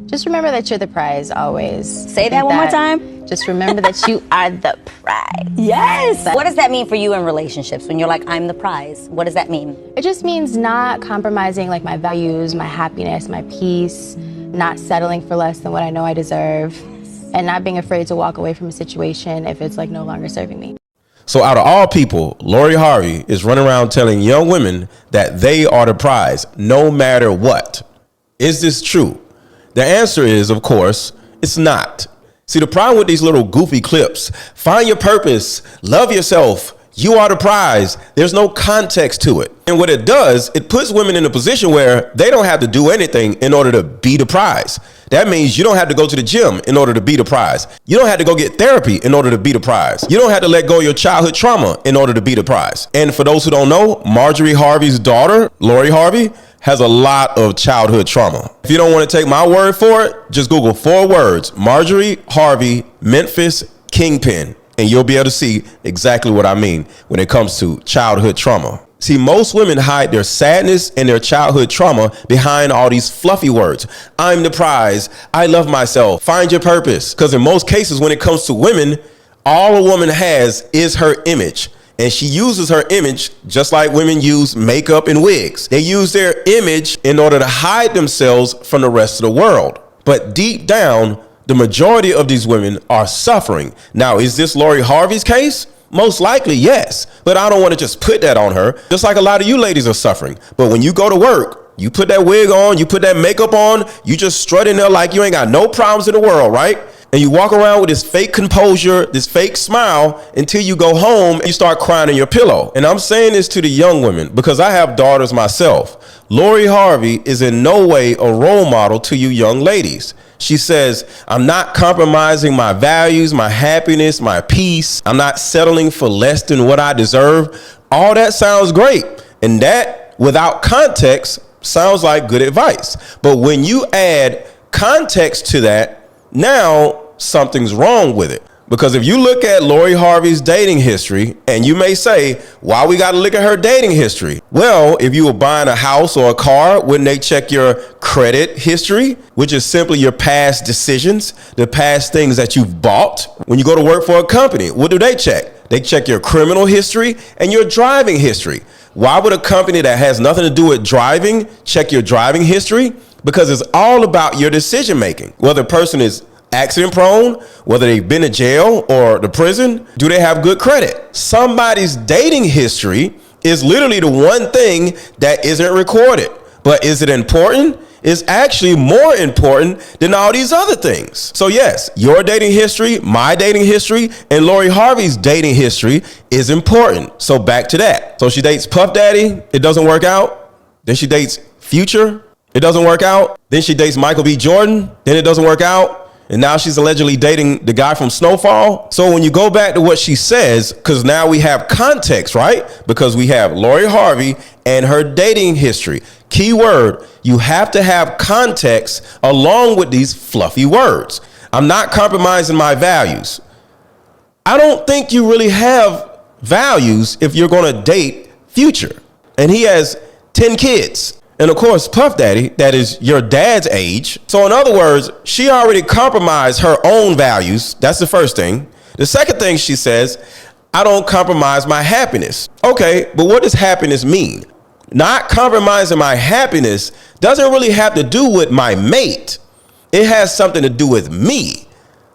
Just remember that you're the prize always. Say that one more time. Just remember that you are the prize. Yes. What does that mean for you in relationships when you're like, I'm the prize? What does that mean? It just means not compromising like my values, my happiness, my peace, not settling for less than what I know I deserve, and not being afraid to walk away from a situation if it's like no longer serving me. So out of all people, Lori Harvey is running around telling young women that they are the prize, no matter what. Is this true? The answer is, of course, it's not. See, the problem with these little goofy clips, find your purpose, love yourself, you are the prize, there's no context to it. And what it does, it puts women in a position where they don't have to do anything in order to be the prize. That means you don't have to go to the gym in order to be the prize. You don't have to go get therapy in order to be the prize. You don't have to let go of your childhood trauma in order to be the prize. And for those who don't know, Marjorie Harvey's daughter, Lori Harvey, has a lot of childhood trauma. If you don't want to take my word for it, just Google 4 words, Marjorie Harvey, Memphis Kingpin, and you'll be able to see exactly what I mean when it comes to childhood trauma. See, most women hide their sadness and their childhood trauma behind all these fluffy words. I'm the prize. I love myself. Find your purpose. Because in most cases, when it comes to women, all a woman has is her image. And she uses her image just like women use makeup and wigs. They use their image in order to hide themselves from the rest of the world. But deep down, the majority of these women are suffering. Now, is this Lori Harvey's case? Most likely, yes. But I don't want to just put that on her, just like a lot of you ladies are suffering. But when you go to work, you put that wig on, you put that makeup on, you just strut in there like you ain't got no problems in the world, right? And you walk around with this fake composure, this fake smile until you go home and you start crying in your pillow. And I'm saying this to the young women because I have daughters myself. Lori Harvey is in no way a role model to you young ladies. She says, I'm not compromising my values, my happiness, my peace. I'm not settling for less than what I deserve. All that sounds great. And that, without context, sounds like good advice. But when you add context to that, now something's wrong with it. Because if you look at Lori Harvey's dating history, and you may say, why we got to look at her dating history? Well, if you were buying a house or a car, wouldn't they check your credit history, which is simply your past decisions, the past things that you've bought? When you go to work for a company, what do they check? They check your criminal history and your driving history. Why would a company that has nothing to do with driving check your driving history? Because it's all about your decision making. Whether a person is accident prone, whether they've been to jail or the prison, do they have good credit? Somebody's dating history is literally the one thing that isn't recorded. But is it important? It's actually more important than all these other things. So yes, your dating history, my dating history, and Lori Harvey's dating history is important. So back to that. So she dates Puff Daddy, it doesn't work out. Then she dates Future, it doesn't work out. Then she dates Michael B. Jordan, then it doesn't work out. And now she's allegedly dating the guy from Snowfall. So when you go back to what she says, because now we have context, right? Because we have Lori Harvey and her dating history. Key word, you have to have context along with these fluffy words. I'm not compromising my values. I don't think you really have values if you're going to date Future. And he has 10 kids. And of course, Puff Daddy, that is your dad's age. So in other words, she already compromised her own values. That's the first thing. The second thing she says, I don't compromise my happiness. Okay, but what does happiness mean? Not compromising my happiness doesn't really have to do with my mate. It has something to do with me.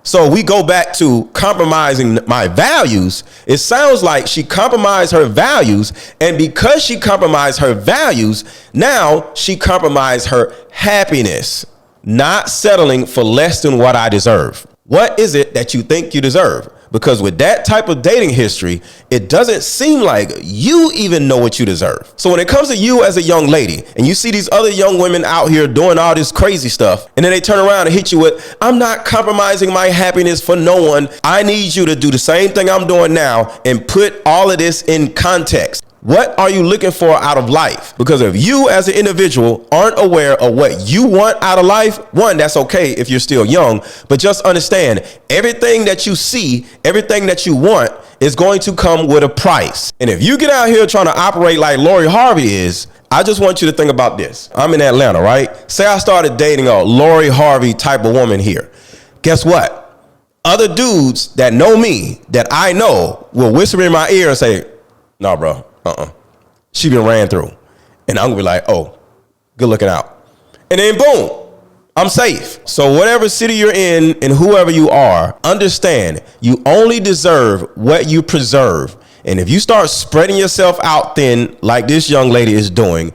So we go back to compromising my values. It sounds like she compromised her values. And because she compromised her values, now she compromised her happiness, not settling for less than what I deserve. What is it that you think you deserve? Because with that type of dating history, it doesn't seem like you even know what you deserve. So when it comes to you as a young lady and you see these other young women out here doing all this crazy stuff, and then they turn around and hit you with, I'm not compromising my happiness for no one. I need you to do the same thing I'm doing now and put all of this in context. What are you looking for out of life? Because if you as an individual aren't aware of what you want out of life, one, that's okay if you're still young, but just understand everything that you see, everything that you want is going to come with a price. And if you get out here trying to operate like Lori Harvey is, I just want you to think about this. I'm in Atlanta, right? Say I started dating a Lori Harvey type of woman here. Guess what? Other dudes that know me, that I know, will whisper in my ear and say, "No, bro, she been ran through." And I'm gonna be like, "Oh, good looking out." And then boom, I'm safe. So whatever city you're in and whoever you are, understand you only deserve what you preserve. And if you start spreading yourself out thin like this young lady is doing,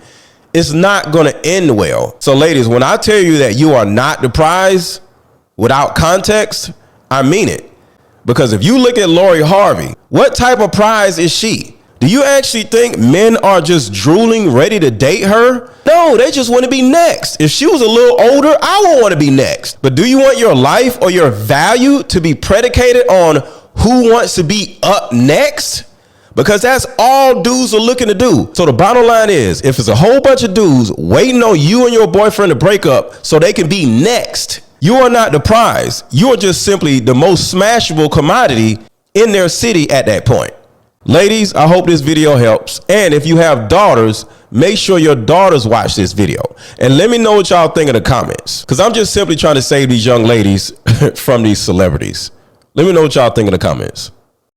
it's not going to end well. So ladies, when I tell you that you are not the prize without context, I mean it. Because if you look at Lori Harvey, what type of prize is she? Do you actually think men are just drooling ready to date her? No, they just want to be next. If she was a little older, I would want to be next. But do you want your life or your value to be predicated on who wants to be up next? Because that's all dudes are looking to do. So the bottom line is, if it's a whole bunch of dudes waiting on you and your boyfriend to break up so they can be next, you are not the prize. You are just simply the most smashable commodity in their city at that point. Ladies, I hope this video helps. And if you have daughters, make sure your daughters watch this video. And let me know what y'all think in the comments. Because I'm just simply trying to save these young ladies from these celebrities. Let me know what y'all think in the comments.